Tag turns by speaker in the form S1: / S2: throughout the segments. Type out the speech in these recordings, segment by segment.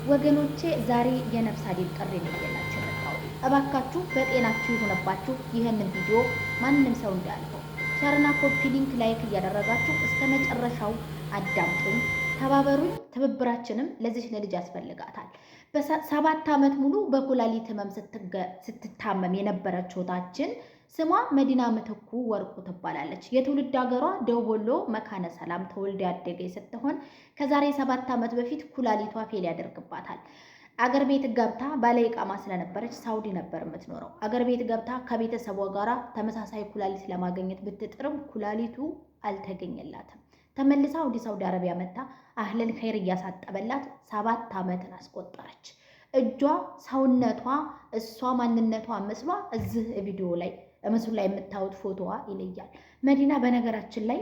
S1: ወገኖቼ ዛሬ የነፍስ አድን ጥሪ ነው ይዤላችሁ የመጣሁት። እባካችሁ በጤናችሁ ይሁንባችሁ። ይህንን ቪዲዮ ማንም ሰው እንዳያልፈው ሸርና ኮፒ ሊንክ ላይክ እያደረጋችሁ እስከ መጨረሻው አዳምጡኝ፣ ተባበሩኝ። ትብብራችንም ለዚህ ልጅ ያስፈልጋታል። በ7 ዓመት ሙሉ በኩላሊት ህመም ስትታመም የነበረች እህታችን ስሟ መዲና ምትኩ ወርቁ ትባላለች። የትውልድ ሀገሯ ደቡብ ወሎ መካነ ሰላም ተወልዳ ያደገች ስትሆን ከዛሬ 7 ዓመት በፊት ኩላሊቷ ፌል ያደርግባታል። አገር ቤት ገብታ ባለ ኢቃማ ስለነበረች ሳውዲ ነበር የምትኖረው። አገር ቤት ገብታ ከቤተሰቧ ጋራ ተመሳሳይ ኩላሊት ለማግኘት ብትጥርም ኩላሊቱ አልተገኘላትም። ተመልሳ ወደ ሳውዲ አረቢያ መታ አህለን ኸይር እያሳጠበላት 7 ዓመትን አስቆጠረች። እጇ፣ ሰውነቷ፣ እሷ ማንነቷ መስሏ እዚህ ቪዲዮ ላይ ምስሉ ላይ የምታዩት ፎቶዋ ይለያል። መዲና በነገራችን ላይ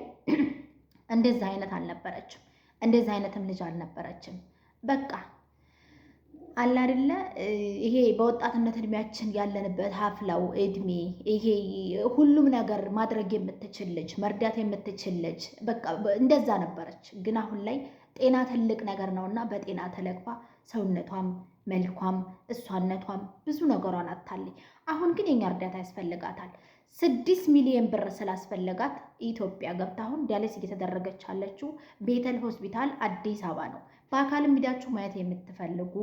S1: እንደዛ አይነት አልነበረችም። እንደዛ አይነትም ልጅ አልነበረችም። በቃ አለ አይደለ ይሄ በወጣትነት እድሜያችን ያለንበት ሀፍላው እድሜ ይሄ ሁሉም ነገር ማድረግ የምትችል ልጅ፣ መርዳት የምትችል ልጅ በቃ እንደዛ ነበረች። ግን አሁን ላይ ጤና ትልቅ ነገር ነውና በጤና ተለቅፋ ሰውነቷም መልኳም እሷነቷም ብዙ ነገሯን አታለች። አሁን ግን የኛ እርዳታ ያስፈልጋታል። 6 ሚሊዮን ብር ስላስፈለጋት ኢትዮጵያ ገብታ አሁን ዲያሊሲስ እየተደረገች ያለችው ቤተል ሆስፒታል አዲስ አበባ ነው። በአካልም ሄዳችሁ ማየት የምትፈልጉ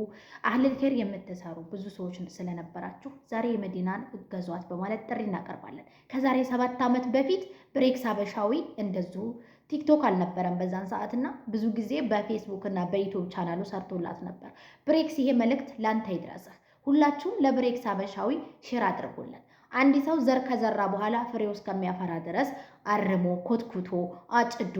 S1: አህለል ኸይር የምትሰሩ ብዙ ሰዎች ስለነበራችሁ ዛሬ የመዲናን እገዟት በማለት ጥሪ እናቀርባለን። ከዛሬ 7 ዓመት በፊት ብሬክስ ሀበሻዊ እንደዚሁ ቲክቶክ አልነበረም በዛን ሰዓትና ብዙ ጊዜ በፌስቡክ እና በዩቲዩብ ቻናሉ ሰርቶላት ነበር። ብሬክስ ይሄ መልእክት ላንተ ይድረስህ። ሁላችሁም ለብሬክስ ሀበሻዊ ሼር አድርጉልን። አንድ ሰው ዘር ከዘራ በኋላ ፍሬው እስከሚያፈራ ድረስ አርሞ ኮትኩቶ አጭዶ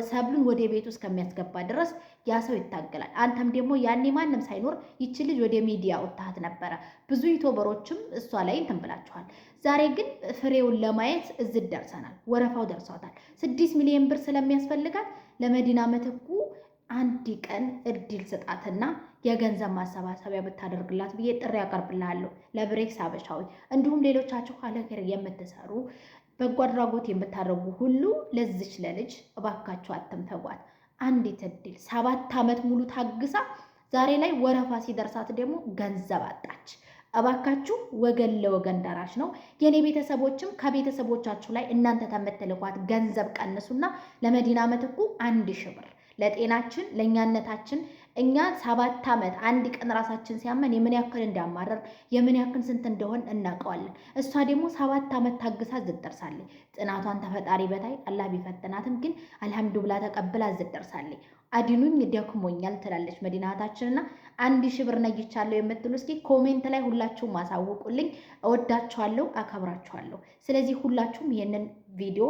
S1: ሰብሉን ወደ ቤቱ እስከሚያስገባ ድረስ ያ ሰው ይታገላል። አንተም ደግሞ ያኔ ማንም ሳይኖር ይቺ ልጅ ወደ ሚዲያ ወጣት ነበረ። ብዙ ዩቲዩበሮችም እሷ ላይ እንትን ብላችኋል። ዛሬ ግን ፍሬውን ለማየት እዚህ ደርሰናል። ወረፋው ደርሷታል። 6 ሚሊዮን ብር ስለሚያስፈልጋት ለመዲና ምትኩ አንድ ቀን እድል ስጣትና የገንዘብ ማሰባሰቢያ ብታደርግላት ብዬ ጥሪ ያቀርብልሃለሁ ለብሬክስ ሀበሻዊ። እንዲሁም ሌሎቻችሁ ኸይር የምትሰሩ በጎ አድራጎት የምታደርጉ ሁሉ ለዚች ለልጅ እባካችሁ አትምተጓት። አንዲት እድል 7 ዓመት ሙሉ ታግሳ ዛሬ ላይ ወረፋ ሲደርሳት ደግሞ ገንዘብ አጣች። እባካችሁ ወገን ለወገን ደራሽ ነው። የኔ ቤተሰቦችም ከቤተሰቦቻችሁ ላይ እናንተ ተመተልኳት ገንዘብ ቀንሱና ለመዲና ምትኩ 1000 ብር ለጤናችን ለኛነታችን እኛ 7 ዓመት አንድ ቀን ራሳችን ሲያመን የምን ያክል እንዳማረር የምን ያክል ስንት እንደሆን እናውቀዋለን። እሷ ደግሞ 7 ዓመት ታግሳ ዝደርሳለች። ጥናቷን ተፈጣሪ በታይ አላህ ቢፈትናትም ግን አልሐምዱሊላህ ተቀብላ ዝደርሳለች። አዲኑኝ ደክሞኛል ትላለች መዲናታችንና 1000 ብር ነይቻለሁ የምትሉ እስኪ ኮሜንት ላይ ሁላችሁም ማሳውቁልኝ። እወዳችኋለሁ፣ አከብራችኋለሁ። ስለዚህ ሁላችሁም ይሄንን ቪዲዮ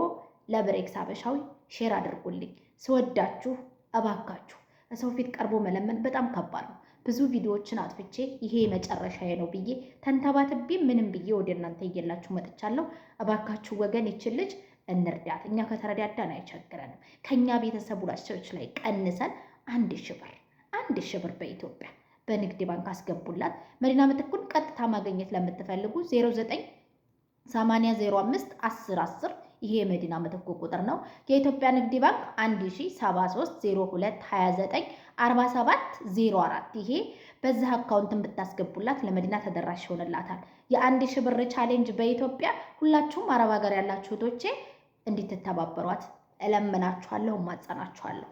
S1: ለብሬክስ ሀበሻዊ ሼር አድርጉልኝ። ስወዳችሁ እባካችሁ ሰው ፊት ቀርቦ መለመን በጣም ከባድ ነው። ብዙ ቪዲዮዎችን አጥፍቼ ይሄ መጨረሻዬ ነው ብዬ ተንተባትቤ ምንም ብዬ ወደ እናንተ እየላችሁ መጥቻለሁ። እባካችሁ ወገን ይችን ልጅ እንርዳት። እኛ ከተረዳዳን አይቸግረንም። ከኛ ቤተሰቡ ላቸው ላይ ቀንሰን 1000 ብር በኢትዮጵያ በንግድ ባንክ አስገቡላት። መዲና ምትኩን ቀጥታ ማግኘት ለምትፈልጉ 0980051010 ይሄ የመዲና ምትኩ ቁጥር ነው። የኢትዮጵያ ንግድ ባንክ 107302294704 ይሄ በዚህ አካውንትን ብታስገቡላት ለመዲና ተደራሽ ይሆንላታል። የ1000 ብር ቻሌንጅ በኢትዮጵያ ሁላችሁም አረብ ሀገር ያላችሁ እህቶቼ እንድትተባበሯት እለምናችኋለሁ፣ ማጸናችኋለሁ።